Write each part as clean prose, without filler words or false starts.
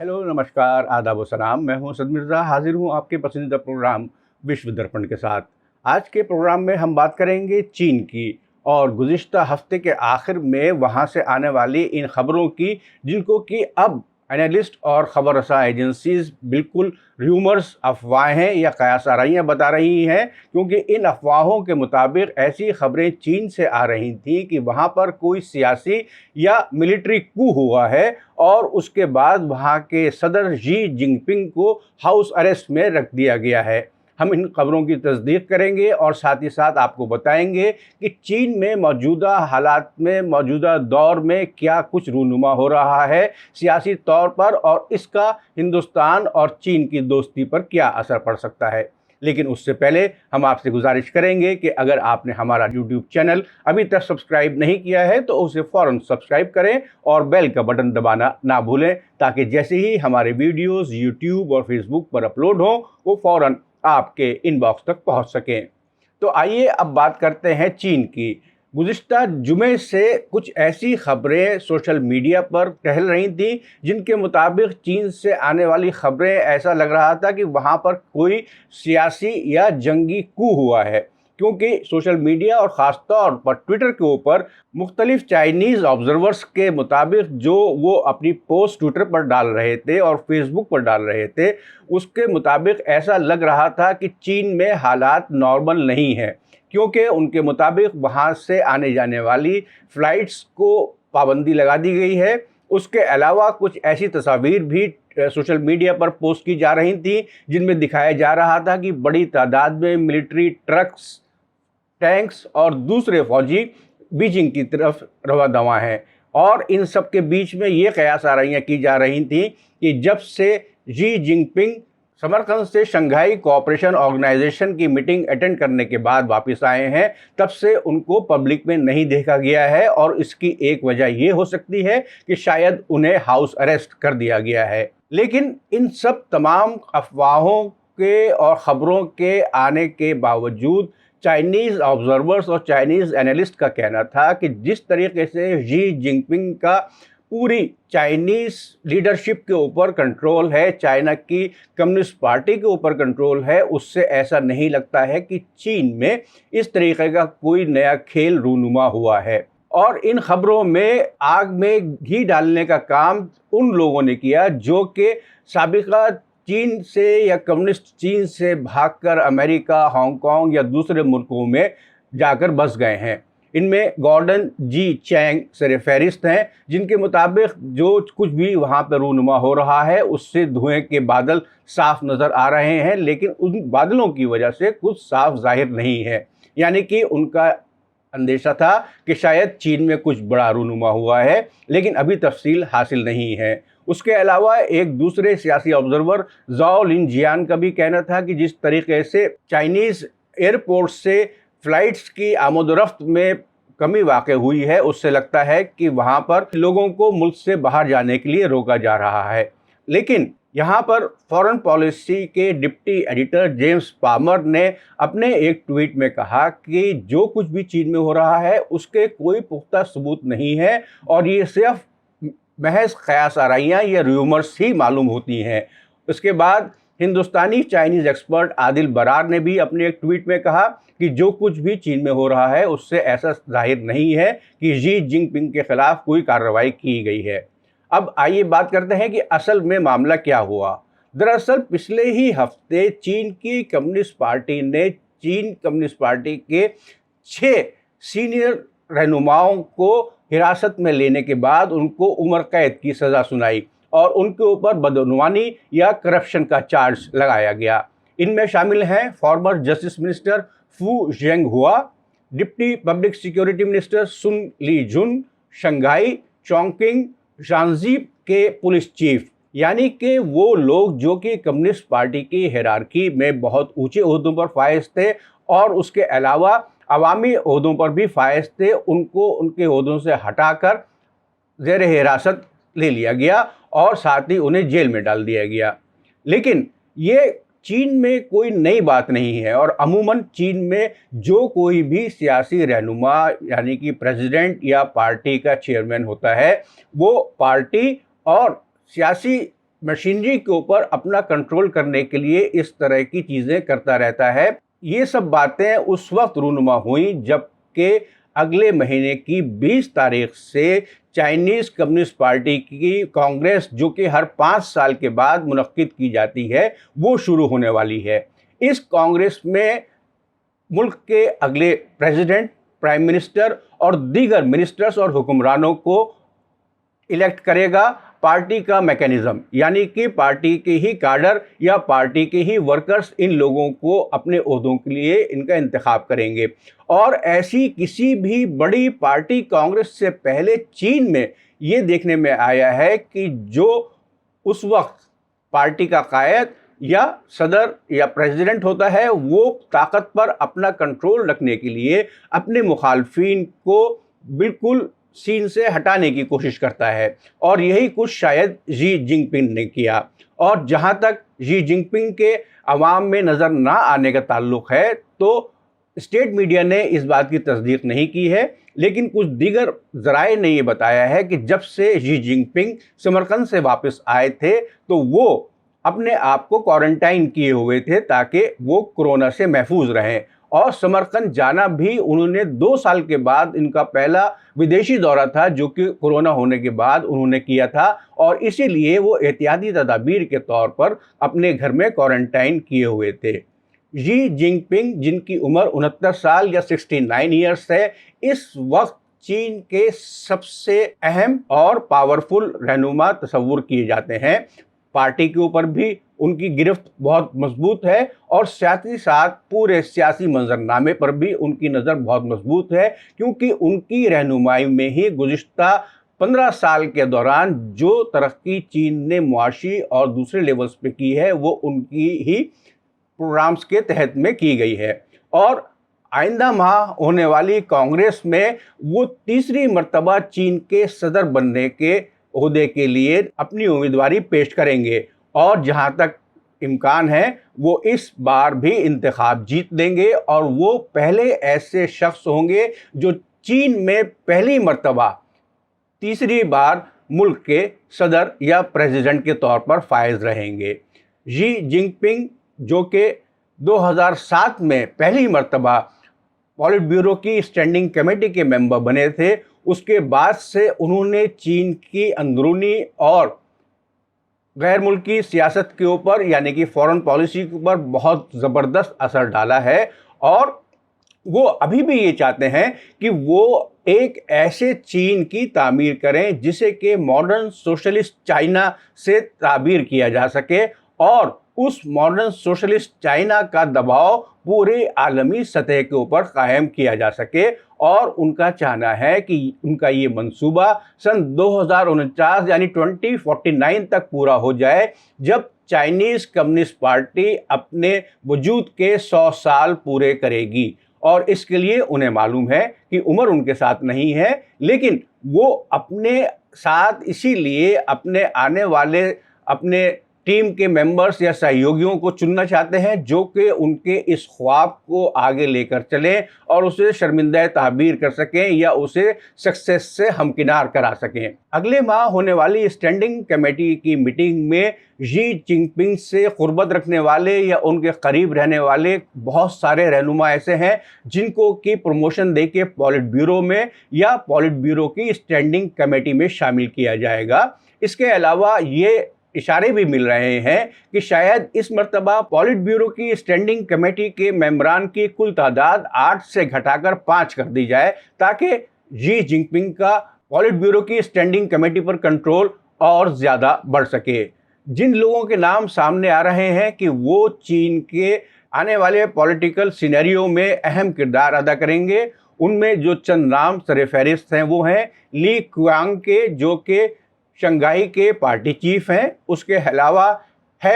Hello, नमस्कार, आदाब व सलाम। मैं हूं असद मिर्ज़ा, हाज़िर हूं आपके पसंदीदा प्रोग्राम विश्व दर्पण के साथ। आज के प्रोग्राम में हम बात करेंगे चीन की और गुज़िश्ता हफ़्ते के आखिर में वहां से आने वाली इन खबरों की, जिनको कि अब एनालिस्ट और ख़बर रसा एजेंसीज़ बिल्कुल र्यूमर्स, अफवाहें या क़यास आराइयाँ बता रही हैं, क्योंकि इन अफवाहों के मुताबिक ऐसी खबरें चीन से आ रही थीं कि वहाँ पर कोई सियासी या मिलिट्री कू हुआ है और उसके बाद वहाँ के सदर शी जिनपिंग को हाउस अरेस्ट में रख दिया गया है। हम इन खबरों की तस्दीक करेंगे और साथ ही साथ आपको बताएंगे कि चीन में मौजूदा हालात में, मौजूदा दौर में क्या कुछ रूनुमा हो रहा है सियासी तौर पर, और इसका हिंदुस्तान और चीन की दोस्ती पर क्या असर पड़ सकता है। लेकिन उससे पहले हम आपसे गुजारिश करेंगे कि अगर आपने हमारा YouTube चैनल अभी तक सब्सक्राइब नहीं किया है तो उसे फ़ौरन सब्सक्राइब करें और बेल का बटन दबाना ना भूलें, ताकि जैसे ही हमारे वीडियोस YouTube और Facebook पर अपलोड हों वो फ़ौरन आपके इनबॉक्स तक पहुंच सकें। तो आइए अब बात करते हैं चीन की। गुज़िश्ता जुमे से कुछ ऐसी खबरें सोशल मीडिया पर टहल रही थीं जिनके मुताबिक चीन से आने वाली खबरें ऐसा लग रहा था कि वहाँ पर कोई सियासी या जंगी कू हुआ है, क्योंकि सोशल मीडिया और ख़ास तौर पर ट्विटर के ऊपर मुख्तलिफ चाइनीज़ ऑब्ज़र्वर्स के मुताबिक जो वो अपनी पोस्ट ट्विटर पर डाल रहे थे और फेसबुक पर डाल रहे थे, उसके मुताबिक ऐसा लग रहा था कि चीन में हालात नॉर्मल नहीं हैं, क्योंकि उनके मुताबिक वहाँ से आने जाने वाली फ़्लाइट्स को पाबंदी लगा दी गई है। उसके अलावा कुछ ऐसी तस्वीर भी सोशल मीडिया पर पोस्ट की जा रही थी जिनमें दिखाया जा रहा था कि बड़ी तादाद में मिलिट्री ट्रक्स, टैंक्स और दूसरे फौजी बीजिंग की तरफ रवा दवा हैं। और इन सब के बीच में ये कयास आराइयाँ की जा रही थी कि जब से शी जिनपिंग समरकंद से शंघाई कोऑपरेशन ऑर्गेनाइजेशन की मीटिंग अटेंड करने के बाद वापस आए हैं, तब से उनको पब्लिक में नहीं देखा गया है, और इसकी एक वजह ये हो सकती है कि शायद उन्हें हाउस अरेस्ट कर दिया गया है। लेकिन इन सब तमाम अफवाहों के और ख़बरों के आने के बावजूद चाइनीज़ ऑब्ज़र्वर्स और चाइनीज़ एनालिस्ट का कहना था कि जिस तरीके से शी जिनपिंग का पूरी चाइनीज़ लीडरशिप के ऊपर कंट्रोल है, चाइना की कम्युनिस्ट पार्टी के ऊपर कंट्रोल है, उससे ऐसा नहीं लगता है कि चीन में इस तरीके का कोई नया खेल रूनुमा हुआ है। और इन खबरों में आग में घी डालने का काम उन लोगों ने किया जो कि साबिका चीन से या कम्युनिस्ट चीन से भागकर अमेरिका, हांगकांग या दूसरे मुल्कों में जाकर बस गए हैं। इनमें गॉर्डन जी चैंग सरफहरिस्त हैं, जिनके मुताबिक जो कुछ भी वहाँ पर रूनुमा हो रहा है उससे धुएं के बादल साफ नज़र आ रहे हैं, लेकिन उन बादलों की वजह से कुछ साफ जाहिर नहीं है। यानी कि उनका अंदेशा था कि शायद चीन में कुछ बड़ा रूनुमा हुआ है, लेकिन अभी तफसील हासिल नहीं है। उसके अलावा एक दूसरे सियासी ऑब्ज़र्वर ज़ाओ लिनजियान का भी कहना था कि जिस तरीके से चाइनीज़ एयरपोर्ट से फ़्लाइट्स की आमद-ओ-रफ़्त में कमी वाक़ई हुई है, उससे लगता है कि वहाँ पर लोगों को मुल्क से बाहर जाने के लिए रोका जा रहा है। लेकिन यहाँ पर फॉरेन पॉलिसी के डिप्टी एडिटर जेम्स पामर ने अपने एक ट्वीट में कहा कि जो कुछ भी चीन में हो रहा है उसके कोई पुख्ता सबूत नहीं है और ये सिर्फ महज क़यास आराइयाँ या र्यूमर्स ही मालूम होती हैं। उसके बाद हिंदुस्तानी चाइनीज़ एक्सपर्ट आदिल बरार ने भी अपने एक ट्वीट में कहा कि जो कुछ भी चीन में हो रहा है उससे ऐसा जाहिर नहीं है कि शी जिनपिंग के ख़िलाफ़ कोई कार्रवाई की गई है। अब आइए बात करते हैं कि असल में मामला क्या हुआ। दरअसल पिछले ही हफ्ते चीन की कम्युनिस्ट पार्टी ने चीन कम्युनिस्ट पार्टी के 6 सीनियर रहनुमाओं को हिरासत में लेने के बाद उनको उम्र कैद की सज़ा सुनाई और उनके ऊपर बदनवानी या करप्शन का चार्ज लगाया गया। इनमें शामिल हैं फॉर्मर जस्टिस मिनिस्टर फू झेंगहुआ, डिप्टी पब्लिक सिक्योरिटी मिनिस्टर सुन ली जुन, शंघाई चोंगकिंग शांजी के पुलिस चीफ, यानी कि वो लोग जो कि कम्युनिस्ट पार्टी की हिरार्की में बहुत ऊंचे ओहदों पर फायज थे और उसके अलावा अवामी ओहदों पर भी फायज थे, उनको उनके ओहदों से हटाकर ज़ेर हिरासत ले लिया गया और साथ ही उन्हें जेल में डाल दिया गया। लेकिन ये चीन में कोई नई बात नहीं है और अमूमन चीन में जो कोई भी सियासी रहनुमा यानी कि प्रेसिडेंट या पार्टी का चेयरमैन होता है, वो पार्टी और सियासी मशीनरी के ऊपर अपना कंट्रोल करने के लिए इस तरह की चीज़ें करता रहता है। ये सब बातें उस वक्त रूनुमा हुई जबकि अगले महीने की 20 तारीख से चाइनीज़ कम्युनिस्ट पार्टी की कांग्रेस, जो कि हर 5 साल के बाद मुनक्किद की जाती है, वो शुरू होने वाली है। इस कांग्रेस में मुल्क के अगले प्रेसिडेंट, प्राइम मिनिस्टर और दीगर मिनिस्टर्स और हुक्मरानों को इलेक्ट करेगा पार्टी का मैकेनिज्म, यानी कि पार्टी के ही काडर या पार्टी के ही वर्कर्स इन लोगों को अपने ओहदों के लिए इनका इंतखाब करेंगे। और ऐसी किसी भी बड़ी पार्टी कांग्रेस से पहले चीन में ये देखने में आया है कि जो उस वक्त पार्टी का कायद या सदर या प्रेसिडेंट होता है, वो ताकत पर अपना कंट्रोल रखने के लिए अपने मुखालफिन को बिल्कुल सीन से हटाने की कोशिश करता है। और यही कुछ शायद शी जिनपिंग ने किया। और जहाँ तक शी जिनपिंग के अवाम में नज़र ना आने का ताल्लुक़ है, तो स्टेट मीडिया ने इस बात की तस्दीक नहीं की है, लेकिन कुछ दीगर ज़राए ने ये बताया है कि जब से शी जिनपिंग समरकंद से वापस आए थे तो वो अपने आप को क्वारंटाइन किए हुए थे ताकि वो कोरोना से महफूज रहें। और समरकंद जाना भी उन्होंने 2 साल के बाद, इनका पहला विदेशी दौरा था जो कि कोरोना होने के बाद उन्होंने किया था, और इसीलिए वो एहतियाती तदाबीर के तौर पर अपने घर में क्वारंटाइन किए हुए थे। शी जिनपिंग, जिनकी उम्र 69 साल या 69 ईयर्स है, इस वक्त चीन के सबसे अहम और पावरफुल रहनुमा तस्वुर किए जाते हैं। पार्टी के ऊपर भी उनकी गिरफ्त बहुत मजबूत है और साथ ही साथ पूरे सियासी मंजरनामे पर भी उनकी नज़र बहुत मजबूत है, क्योंकि उनकी रहनुमाई में ही गुज़िश्ता 15 साल के दौरान जो तरक्की चीन ने मुआशी और दूसरे लेवल्स पे की है, वो उनकी ही प्रोग्राम्स के तहत में की गई है। और आइंदा माह होने वाली कांग्रेस में वो तीसरी मर्तबा चीन के सदर बनने के ओहदे के लिए अपनी उम्मीदवारी पेश करेंगे, और जहां तक इम्कान है वो इस बार भी इंतखाब जीत देंगे, और वो पहले ऐसे शख्स होंगे जो चीन में पहली मर्तबा तीसरी बार मुल्क के सदर या प्रेसिडेंट के तौर पर फायज रहेंगे। शी जिनपिंग, जो कि 2007 में पहली मर्तबा पॉलिट ब्यूरो की स्टैंडिंग कमेटी के मेंबर बने थे, उसके बाद से उन्होंने चीन की अंदरूनी और गैर मुल्की सियासत के ऊपर, यानी कि फॉरेन पॉलिसी के ऊपर बहुत ज़बरदस्त असर डाला है। और वो अभी भी ये चाहते हैं कि वो एक ऐसे चीन की तामीर करें जिसे कि मॉडर्न सोशलिस्ट चाइना से ताबीर किया जा सके, और उस मॉडर्न सोशलिस्ट चाइना का दबाव पूरे आलमी सतह के ऊपर कायम किया जा सके। और उनका चाहना है कि उनका ये मंसूबा सन 2049 यानी 2049 तक पूरा हो जाए, जब चाइनीज़ कम्युनिस्ट पार्टी अपने वजूद के 100 साल पूरे करेगी। और इसके लिए उन्हें मालूम है कि उम्र उनके साथ नहीं है, लेकिन वो अपने साथ इसीलिए अपने आने वाले अपने टीम के मेंबर्स या सहयोगियों को चुनना चाहते हैं जो कि उनके इस ख्वाब को आगे लेकर चलें और उसे शर्मिंदा ताबीर कर सकें या उसे सक्सेस से हमकिनार करा सकें। अगले माह होने वाली स्टैंडिंग कमेटी की मीटिंग में शी जिनपिंग से क़ुर्बत रखने वाले या उनके करीब रहने वाले बहुत सारे रहनुमा ऐसे हैं जिनको कि प्रमोशन दे के पॉलिट ब्यूरो में या पॉलिट ब्यूरो की स्टैंडिंग कमेटी में शामिल किया जाएगा। इसके अलावा ये इशारे भी मिल रहे हैं कि शायद इस मर्तबा पॉलिट ब्यूरो की स्टैंडिंग कमेटी के मेंबरान की कुल तादाद 8 से घटाकर 5 कर दी जाए, ताकि शी जिनपिंग का पॉलिट ब्यूरो की स्टैंडिंग कमेटी पर कंट्रोल और ज़्यादा बढ़ सके। जिन लोगों के नाम सामने आ रहे हैं कि वो चीन के आने वाले पॉलिटिकल सिनेरियो में अहम किरदार अदा करेंगे, उनमें जो चंद नाम सरफहरिस्त हैं वो हैं ली क्वांग के, जो कि शंघाई के पार्टी चीफ हैं। उसके अलावा है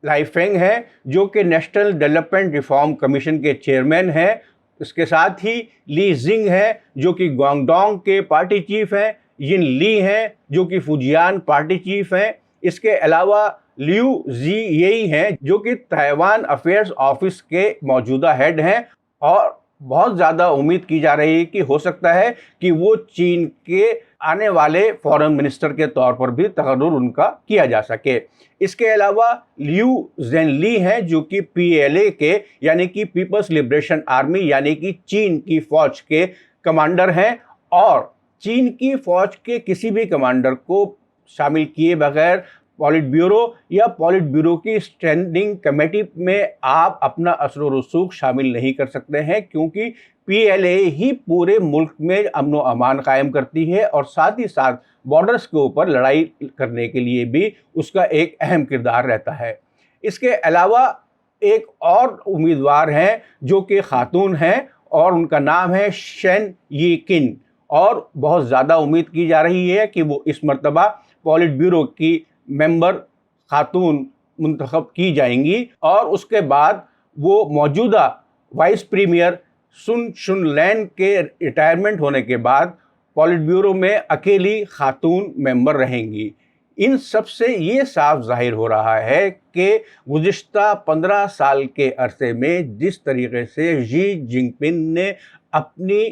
लाई फेंग हैं जो कि नेशनल डेवलपमेंट रिफॉर्म कमीशन के चेयरमैन हैं। इसके साथ ही ली जिंग हैं जो कि ग्वांगडोंग के पार्टी चीफ हैं। यिन ली हैं जो कि फुजियान पार्टी चीफ हैं। इसके अलावा लियू जी हैं जो कि ताइवान अफेयर्स ऑफिस के मौजूदा हेड हैं। और बहुत ज़्यादा उम्मीद की जा रही है कि हो सकता है कि वो चीन के आने वाले फॉरेन मिनिस्टर के तौर पर भी तकर्रुर उनका किया जा सके। इसके अलावा लियू ज़ेनली हैं जो कि PLA के यानी कि पीपल्स लिबरेशन आर्मी यानी कि चीन की फ़ौज के कमांडर हैं, और चीन की फ़ौज के किसी भी कमांडर को शामिल किए बगैर पॉलिट ब्यूरो या पॉलिट ब्यूरो की स्टैंडिंग कमेटी में आप अपना असर व रसूख शामिल नहीं कर सकते हैं, क्योंकि PLA ही पूरे मुल्क में अमन व अमान कायम करती है और साथ ही साथ बॉर्डर्स के ऊपर लड़ाई करने के लिए भी उसका एक अहम किरदार रहता है। इसके अलावा एक और उम्मीदवार हैं जो कि खातून हैं और उनका नाम है शेन यी किन, और बहुत ज़्यादा उम्मीद की जा रही है कि वो इस मर्तबा पॉलिट ब्यूरो की मेंबर खातून मुंतखब की जाएंगी, और उसके बाद वो मौजूदा वाइस प्रीमियर सुन शुनलैन के रिटायरमेंट होने के बाद पॉलिट ब्यूरो में अकेली खातून मेंबर रहेंगी। इन सब से ये साफ जाहिर हो रहा है कि गुज़िश्ता 15 साल के अरसे में जिस तरीके से शी जिनपिंग ने अपनी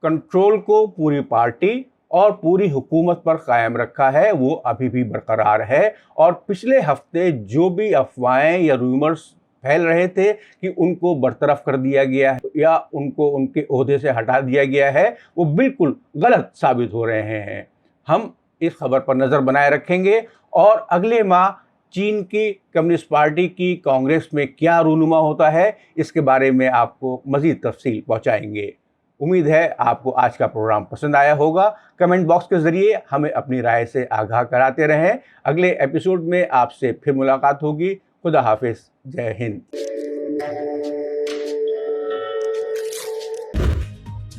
कंट्रोल को पूरी पार्टी और पूरी हुकूमत पर कायम रखा है, वो अभी भी बरकरार है। और पिछले हफ्ते जो भी अफवाहें या रूमर्स फैल रहे थे कि उनको बरतरफ कर दिया गया है या उनको उनके ओहदे से हटा दिया गया है, वो बिल्कुल गलत साबित हो रहे हैं। हम इस खबर पर नज़र बनाए रखेंगे और अगले माह चीन की कम्युनिस्ट पार्टी की कांग्रेस में क्या रूनुमा होता है, इसके बारे में आपको मज़ीद तफसील पहुँचाएंगे। उम्मीद है आपको आज का प्रोग्राम पसंद आया होगा। कमेंट बॉक्स के ज़रिए हमें अपनी राय से आगाह कराते रहें। अगले एपिसोड में आपसे फिर मुलाकात होगी। खुदा हाफिज़, जय हिंद।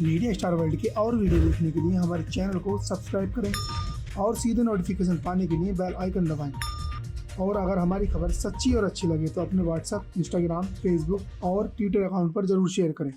मीडिया स्टार वर्ल्ड के और वीडियो देखने के लिए हमारे चैनल को सब्सक्राइब करें और सीधे नोटिफिकेशन पाने के लिए बेल आइकन दबाएं। और अगर हमारी खबर सच्ची और अच्छी लगे तो अपने व्हाट्सएप, इंस्टाग्राम, फेसबुक और ट्विटर अकाउंट पर ज़रूर शेयर करें।